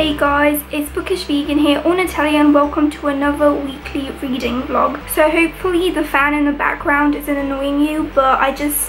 Hey guys, it's Bookish Vegan here on Natalia and welcome to another weekly reading vlog. So hopefully the fan in the background isn't annoying you, but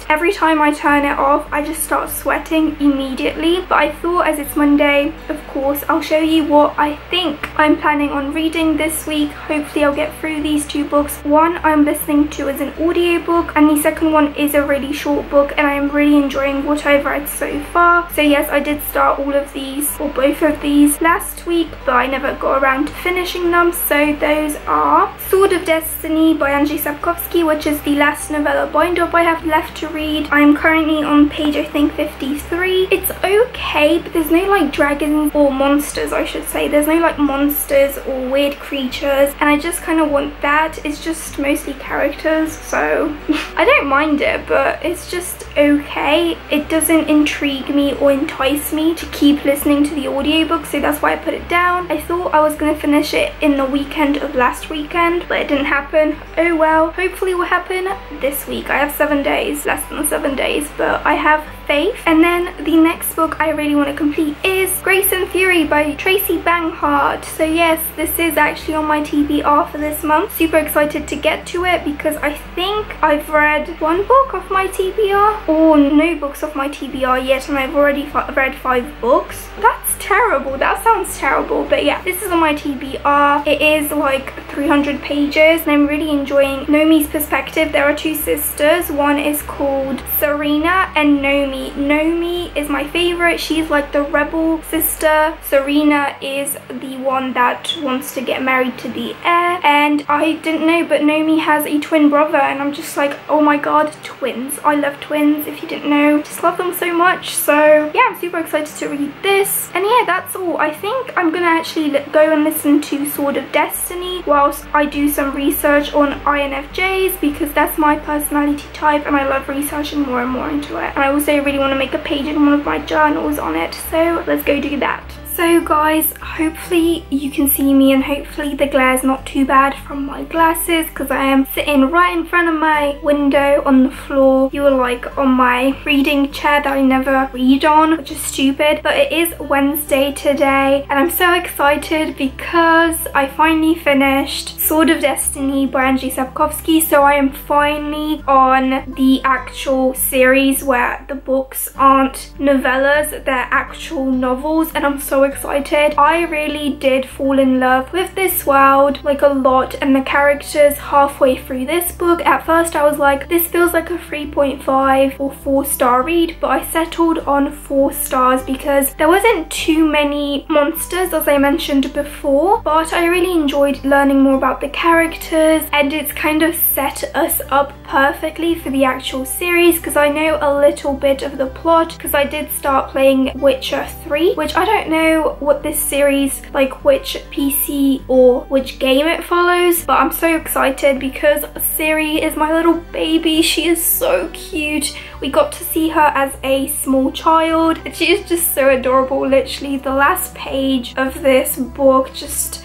every time I turn it off, I just start sweating immediately. But I thought as it's Monday, of course, I'll show you what I think I'm planning on reading this week. Hopefully I'll get through these two books. One I'm listening to as an audiobook and the second one is a really short book and I am really enjoying what I've read so far. So yes, I did start all of these, or both of these, last week, but I never got around to finishing them. So those are Sword of Destiny by Andrzej Sapkowski, which is the last novella bind-up I have left to read. I'm currently on page, I think, 53. It's okay, but there's no like dragons or monsters, I should say. There's no like monsters or weird creatures, and I just kind of want that. It's just mostly characters, so I don't mind it, but it's just okay. It doesn't intrigue me or entice me to keep listening to the audiobook, so that's why I put it down. I thought I was going to finish it in the weekend of last weekend, but it didn't happen. Oh well, hopefully it will happen this week. I have 7 days, less than 7 days, but I have faith. And then the next book I really want to complete is Grace and Fury by Tracy Banghart. So yes, this is actually on my TBR for this month. Super excited to get to it because I think I've read one book off my TBR or no books off my TBR yet, and I've already read 5 books. That's terrible. That sounds terrible, but yeah, this is on my TBR. It is like 300 pages and I'm really enjoying Nomi's perspective. There are 2 sisters. One is called Serena and Nomi. Nomi is my favorite. She's like the rebel sister. Serena is the one that wants to get married to the heir, and I didn't know, but Nomi has a twin brother and I'm just like, oh my god, twins. I love twins, if you didn't know. Just love them so much. So yeah, I'm super excited to read this. And yeah, that's all. I think I'm gonna actually go and listen to Sword of Destiny whilst I do some research on INFJs, because that's my personality type and I love researching more and more into it. And I also really want to make a page in one of my journals on it, so let's go do that. So guys, hopefully you can see me and hopefully the glare is not too bad from my glasses, because I am sitting right in front of my window on the floor. You are like on my reading chair that I never read on, which is stupid. But it is Wednesday today and I'm so excited because I finally finished Sword of Destiny by Andrzej Sapkowski. So I am finally on the actual series where the books aren't novellas, they're actual novels, and I'm so excited. I really did fall in love with this world like a lot, and the characters halfway through this book. At first I was like, this feels like a 3.5 or 4-star read, but I settled on 4 stars because there wasn't too many monsters, as I mentioned before, but I really enjoyed learning more about the characters, and it's kind of set us up perfectly for the actual series, because I know a little bit of the plot because I did start playing Witcher 3, which I don't know what this series, like which PC or which game it follows, but I'm so excited because Ciri is my little baby. She is so cute. We got to see her as a small child and she is just so adorable. Literally the last page of this book,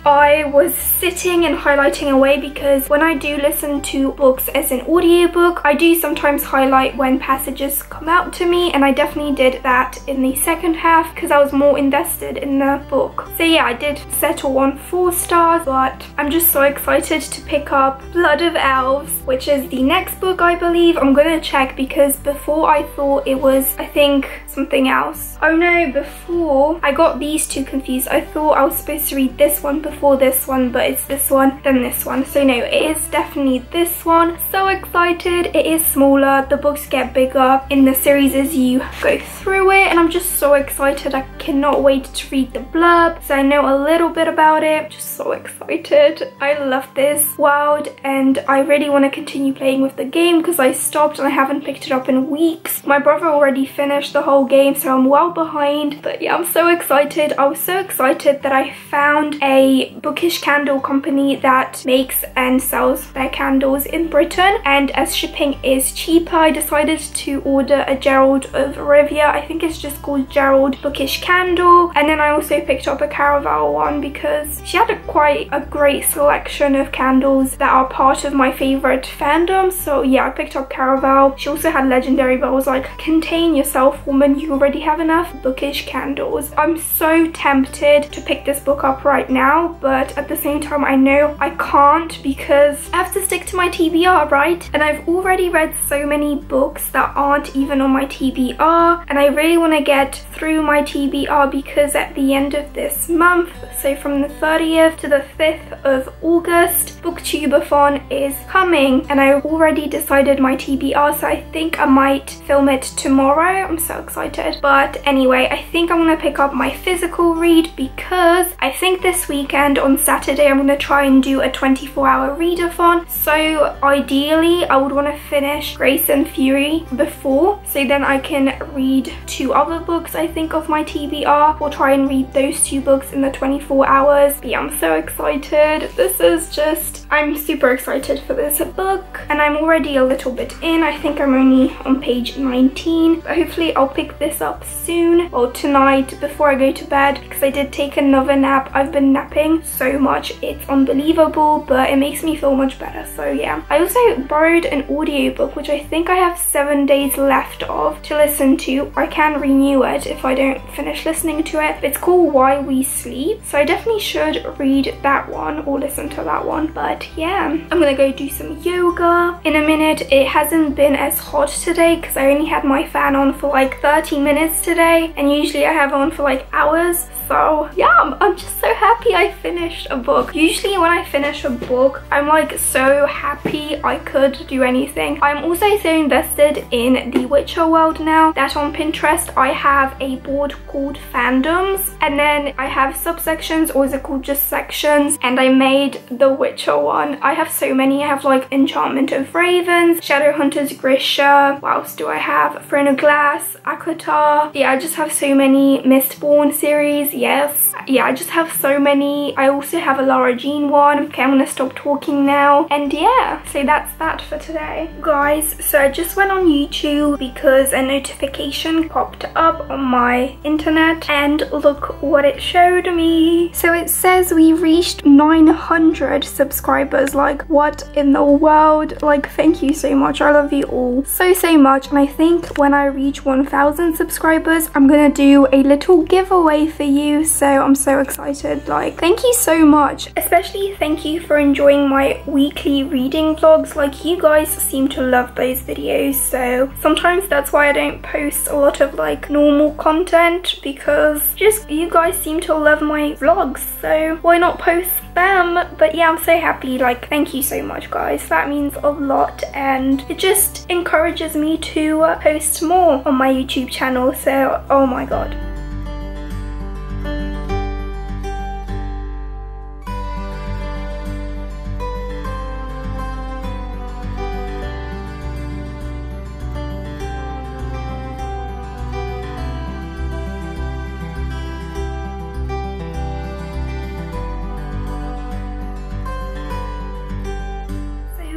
I was sitting and highlighting away, because when I do listen to books as an audiobook, I do sometimes highlight when passages come out to me, and I definitely did that in the second half because I was more invested in the book. So yeah, I did settle on 4 stars, but I'm just so excited to pick up Blood of Elves, which is the next book, I believe. I'm gonna check because before I thought it was, I think, something else. Oh no, before I got these 2 confused. I thought I was supposed to read this one before this one, but it's this one then this one. So no, it is definitely this one. So excited. It is smaller. The books get bigger in the series as you go through it, and I'm just so excited. I cannot wait to read the blurb, so I know a little bit about it. Just so excited. I love this world and I really want to continue playing with the game because I stopped and I haven't picked it up in weeks. My brother already finished the whole game, so I'm well behind, but yeah, I'm so excited. I was so excited that I found a bookish candle company that makes and sells their candles in Britain, and as shipping is cheaper, I decided to order a Gerald of Rivia. I think it's just called Gerald Bookish Candle, and then then I also picked up a Caraval one because she had quite a great selection of candles that are part of my favorite fandom. So yeah, I picked up Caraval. She also had Legendary, but I was like, contain yourself, woman, you already have enough bookish candles. I'm so tempted to pick this book up right now, but at the same time I know I can't because I have to stick to my TBR, right? And I've already read so many books that aren't even on my TBR, and I really want to get through my TBR because at the end of this month, so from the 30th to the 5th of August, Booktubeathon is coming, and I've already decided my TBR, so I think I might film it tomorrow. I'm so excited. But anyway, I think I'm gonna pick up my physical read because I think this weekend on Saturday I'm gonna try and do a 24-hour readathon. So ideally I would want to finish Grace and Fury before, so then I can read 2 other books I think of my TBR, or try and read those 2 books in the 24 hours. But yeah, I'm so excited. This is just, I'm super excited for this book, and I'm already a little bit in. I think I'm only on page 19, but hopefully I'll pick this up soon or tonight before I go to bed, because I did take another nap. I've been napping so much, it's unbelievable, but it makes me feel much better. So yeah, I also borrowed an audiobook which I think I have 7 days left of to listen to. I can renew it if I don't finish listening to it. It's called Why We Sleep, so I definitely should read that one or listen to that one. But yeah, I'm gonna go do some yoga in a minute. It hasn't been as hot today because I only had my fan on for like 30 minutes today, and usually I have on for like hours. So yeah, I'm just so happy I finished a book. Usually when I finish a book, I'm like so happy I could do anything. I'm also so invested in the Witcher world now that on Pinterest I have a board called Fandoms, and then I have subsections, or is it called just sections, and I made the Witcher one. I have so many. I have like Enchantment of Ravens, Shadowhunters Grisha, what else do I have? Throne of Glass, Akatar. Yeah, I just have so many. Mistborn series, yes. Yeah, I just have so many. I also have a Lara Jean one. Okay, I'm gonna stop talking now. And yeah, so that's that for today. Guys, so I just went on YouTube because a notification popped up on my internet, and look what it showed me. So it says we reached 900 subscribers. Like, what in the world? Like, thank you so much. I love you all so much. And I think when I reach 1,000 subscribers, I'm gonna do a little giveaway for you. So I'm so excited. Like, thank you so much. Especially thank you for enjoying my weekly reading vlogs. Like, you guys seem to love those videos, so sometimes that's why I don't post a lot of like normal content, because just you guys seem to love my vlogs, so why not post them? But yeah, I'm so happy. Like, thank you so much, guys. That means a lot, and it just encourages me to post more on my YouTube channel. So oh my god.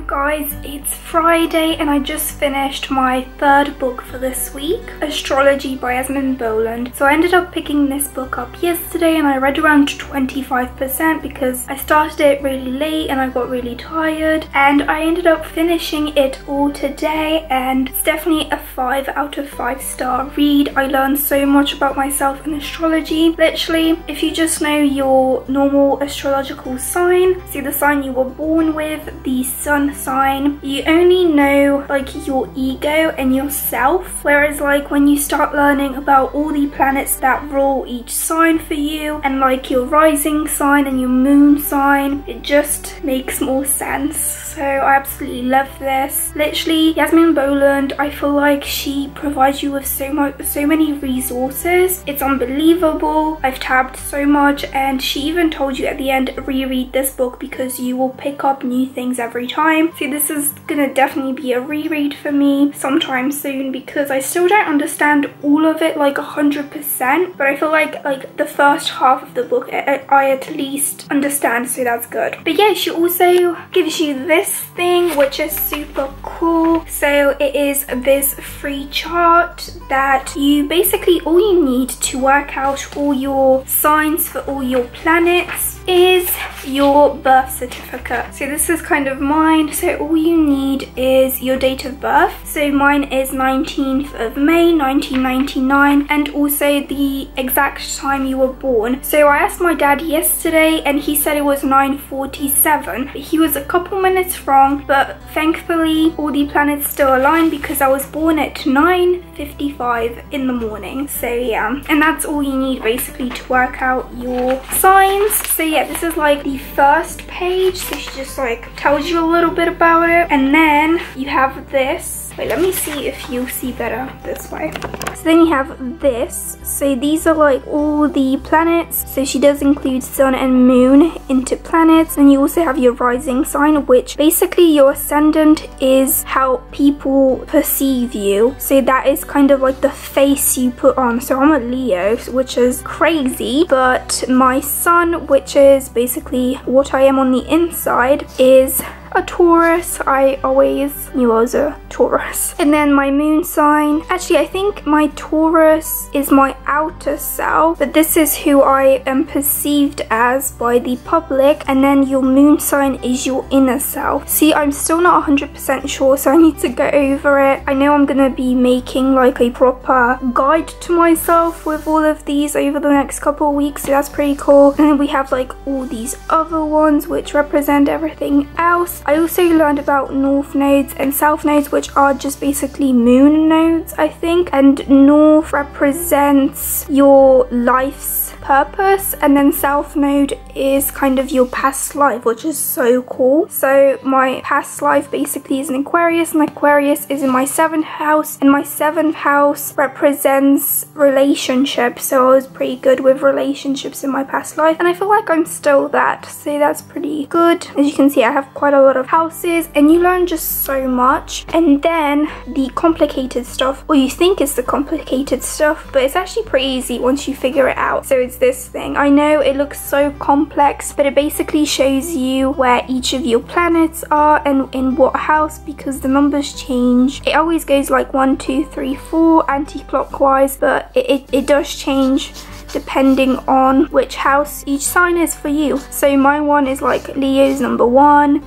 Guys, it's Friday and I just finished my 3rd book for this week, Astrology by Esmond Boland. So I ended up picking this book up yesterday, and I read around 25% because I started it really late and I got really tired, and I ended up finishing it all today, and it's definitely a 5 out of 5 star read. I learned so much about myself in astrology. Literally, if you just know your normal astrological sign, see the sign you were born with, the sun sign, you only know like your ego and yourself, whereas like when you start learning about all the planets that rule each sign for you, and like your rising sign and your moon sign, it just makes more sense. So I absolutely love this. Literally, Esmond Boland, I feel like she provides you with so many resources. It's unbelievable. I've tabbed so much, and she even told you at the end, reread this book because you will pick up new things every time. time. So this is gonna definitely be a reread for me sometime soon, because I still don't understand all of it like 100%, but I feel like the first half of the book I at least understand, so that's good. But yeah, she also gives you this thing, which is super cool. So it is this free chart that you basically, all you need to work out all your signs for all your planets is your birth certificate. So this is kind of mine. So all you need is your date of birth. So mine is 19th of May 1999, and also the exact time you were born. So I asked my dad yesterday and he said it was 9:47. He was a couple minutes wrong, but thankfully all the planets still align because I was born at 9:55 in the morning. So yeah, and that's all you need basically to work out your signs. So yeah, this is like the first page, so she just like tells you a little bit about it, and then you have this. Wait, let me see if you'll see better this way. So then you have this. So these are like all the planets. So she does include sun and moon into planets. And you also have your rising sign, which basically your ascendant is how people perceive you. So that is kind of like the face you put on. So I'm a Leo, which is crazy, but my sun, which is basically what I am on the inside, is a Taurus. I always knew I was a Taurus. And then my moon sign, actually I think my Taurus is my outer self, but this is who I am perceived as by the public, and then your moon sign is your inner self. See, I'm still not 100% sure, so I need to go over it. I know I'm gonna be making like a proper guide to myself with all of these over the next couple of weeks, so that's pretty cool. And then we have like all these other ones which represent everything else. I also learned about north nodes and south nodes, which are just basically moon nodes, I think. And north represents your life's purpose, and then south node is kind of your past life, which is so cool. So my past life basically is an Aquarius, and Aquarius is in my 7th house, and my 7th house represents relationships. So I was pretty good with relationships in my past life, and I feel like I'm still that, so that's pretty good. As you can see, I have quite a lot of houses, and you learn just so much. And then the complicated stuff, or you think it's the complicated stuff, but it's actually pretty easy once you figure it out. So it's this thing. I know it looks so complex, but it basically shows you where each of your planets are and in what house, because the numbers change. It always goes like 1, 2, 3, 4 anti-clockwise, but it does change depending on which house each sign is for you. So my one is like Leo's number 1.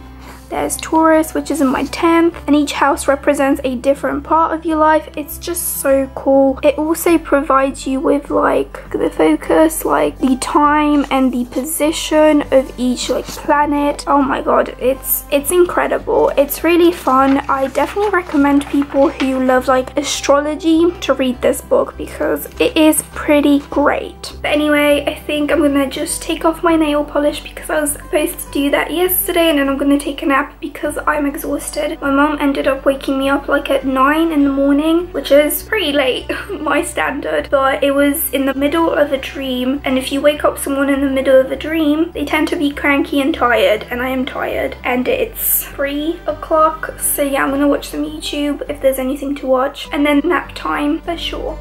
There's Taurus, which is in my 10th, and each house represents a different part of your life. It's just so cool. It also provides you with like the focus, like the time and the position of each like planet. Oh my god, it's incredible. It's really fun. I definitely recommend people who love like astrology to read this book because it is pretty great. But anyway, I think I'm gonna just take off my nail polish because I was supposed to do that yesterday, and then I'm gonna take a nap because I'm exhausted. My mom ended up waking me up like at 9 in the morning, which is pretty late, my standard, but it was in the middle of a dream, and if you wake up someone in the middle of a dream, they tend to be cranky and tired, and I am tired, and it's 3 o'clock, so yeah, I'm gonna watch some YouTube if there's anything to watch, and then nap time for sure.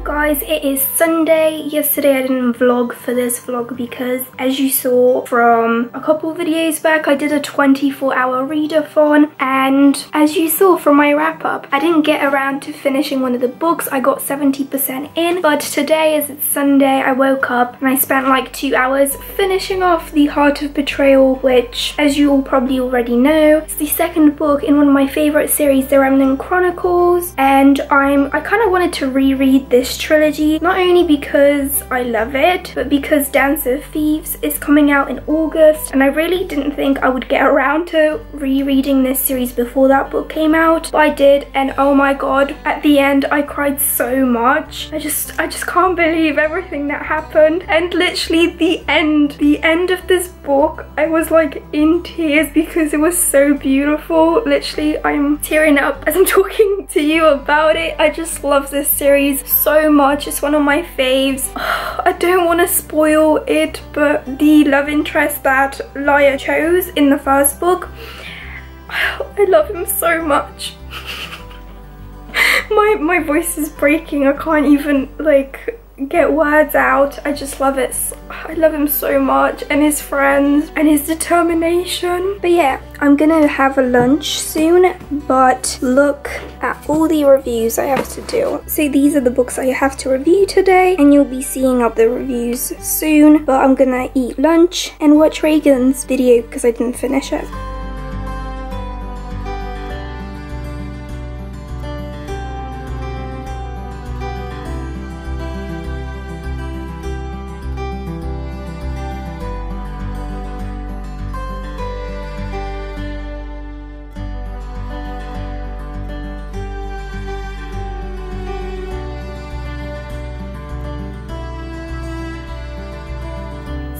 Guys, it is Sunday. Yesterday I didn't vlog for this vlog because, as you saw from a couple videos back, I did a 24-hour readathon, and as you saw from my wrap up, I didn't get around to finishing one of the books. I got 70% in, but today, as it's Sunday, I woke up and I spent like 2 hours finishing off The Heart of Betrayal, which, as you all probably already know, is the second book in one of my favorite series, The Remnant Chronicles, and I kind of wanted to reread this trilogy trilogy, not only because I love it, but because Dance of Thieves is coming out in August, and I really didn't think I would get around to rereading this series before that book came out, but I did, and oh my god, at the end I cried so much. I just can't believe everything that happened. And literally the end of this book, I was like in tears because it was so beautiful. Literally, I'm tearing up as I'm talking to you about it. I just love this series so much. It's one of my faves. I don't want to spoil it, but the love interest that Laia chose in the first book, I love him so much. My voice is breaking. I can't even like get words out. I just love it. I love him so much, and his friends and his determination. But yeah, I'm gonna have a lunch soon, but look at all the reviews I have to do. So these are the books I have to review today, and you'll be seeing up the reviews soon. But I'm gonna eat lunch and watch Reagan's video because I didn't finish it.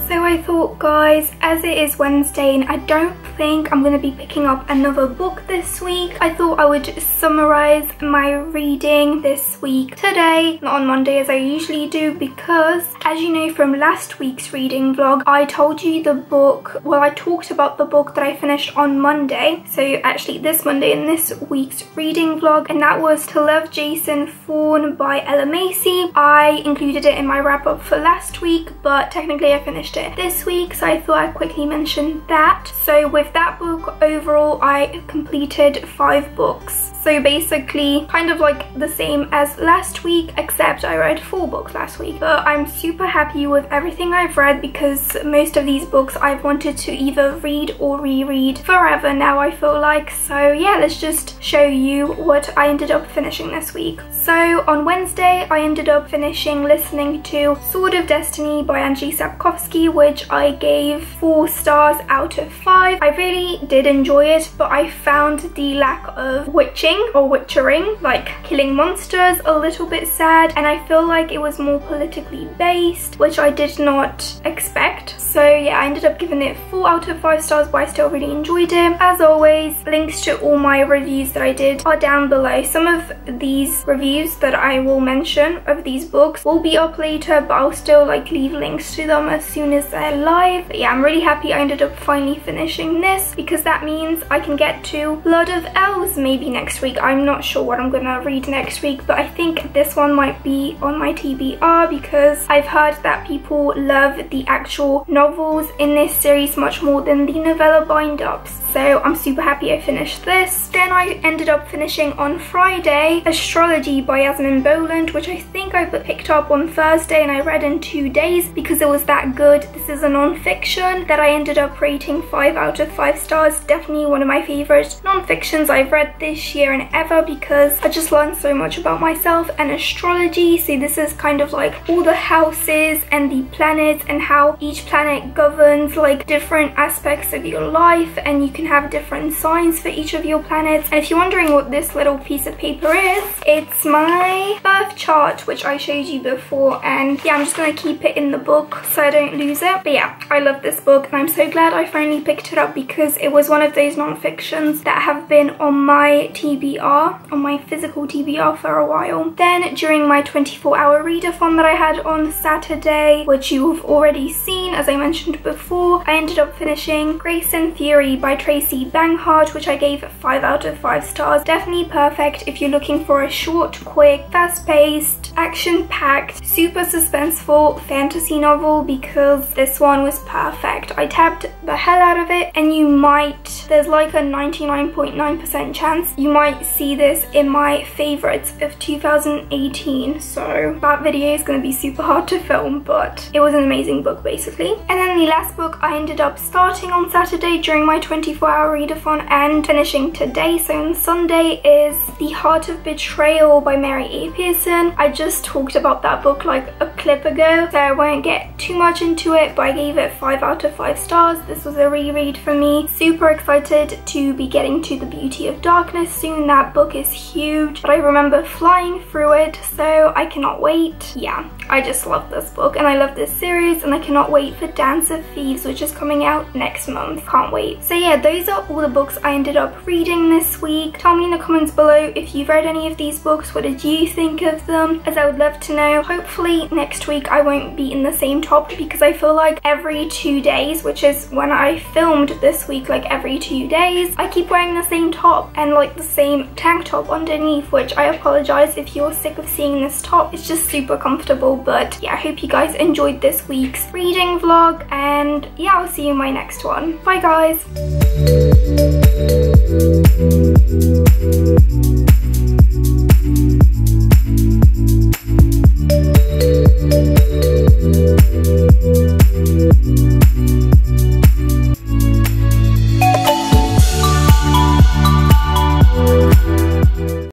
So I thought, guys, as it is Wednesday and I don't think I'm going to be picking up another book this week, I thought I would summarize my reading this week today, not on Monday as I usually do, because as you know from last week's reading vlog, I told you the book, well, I talked about the book that I finished on Monday, so actually this Monday in this week's reading vlog, and that was To Love Jason Thorne by Ella Macy. I included it in my wrap up for last week, but technically I finished it this week, so I thought I'd quickly mention that. So with that book, overall I completed 5 books. So basically kind of like the same as last week, except I read 4 books last week. But I'm super happy with everything I've read because most of these books I've wanted to either read or reread forever now, I feel like. So yeah, let's just show you what I ended up finishing this week. So on Wednesday I ended up listening to Sword of Destiny by Angie Sapkowski, which I gave 4 stars out of 5. I really did enjoy it, but I found the lack of witching or witchering, like killing monsters, a little bit sad, and I feel like it was more politically based, which I did not expect. So yeah, I ended up giving it 4 out of 5 stars, but I still really enjoyed it. As always, links to all my reviews that I did are down below. Some of these reviews that I will mention of these books will be up later, but I'll still like leave links to them as soon as they're live. But yeah, I'm really happy I ended up finally finishing this, because that means I can get to Blood of Elves maybe next week. I'm not sure what I'm gonna read next week, but I think this one might be on my TBR because I've heard that people love the actual novels in this series much more than the novella bind-ups. So I'm super happy I finished this. Then I ended up finishing on Friday Astrology by Yasmin Boland, which I think I picked up on Thursday and I read in 2 days because it was that good. This is a non-fiction that I ended up rating 5 out of 5 stars. Definitely one of my favorite non-fictions I've read this year and ever, because I just learned so much about myself and astrology. So this is kind of like all the houses and the planets and how each planet governs like different aspects of your life, and you can have different signs for each of your planets. And if you're wondering what this little piece of paper is, it's my birth chart, which I showed you before, and yeah, I'm just gonna keep it in the book so I don't lose it. But yeah, I love this book and I'm so glad I finally picked it up because it was one of those non-fictions that have been on my TBR, on my physical TBR for a while. Then during my 24-hour readathon that I had on Saturday, which you've already seen as I mentioned before, I ended up finishing Grace and Theory by Tracy Banghart, which I gave 5 out of 5 stars. Definitely perfect if you're looking for a short, quick, fast-paced, action-packed, super suspenseful fantasy novel, because this one was perfect. I tabbed the hell out of it, and you might, there's like a 99.9% chance you might see this in my favorites of 2018. So that video is going to be super hard to film, but it was an amazing book basically. And then the last book I ended up starting on Saturday during my 24-hour readathon and finishing today, so on Sunday, is The Heart of Betrayal by Mary A. Pearson. I just talked about that book like a clip ago, so I won't get too much into it, but I gave it 5 out of 5 stars. This was a reread for me. Super excited to be getting to The Beauty of Darkness soon. That book is huge, but I remember flying through it, so I cannot wait. Yeah, I just love this book and I love this series, and I cannot wait for Dance of Thieves, which is coming out next month. Can't wait. So yeah, those are all the books I ended up reading this week. Tell me in the comments below if you've read any of these books. What did you think of them? As I would love to know. Hopefully next week I won't be in the same top, because I feel like every 2 days, which is when I filmed this week, like every 2 days, I keep wearing the same top and like the same tank top underneath, which I apologize if you're sick of seeing this top. It's just super comfortable. But yeah, I hope you guys enjoyed this week's reading vlog, and yeah, I'll see you in my next one. Bye guys.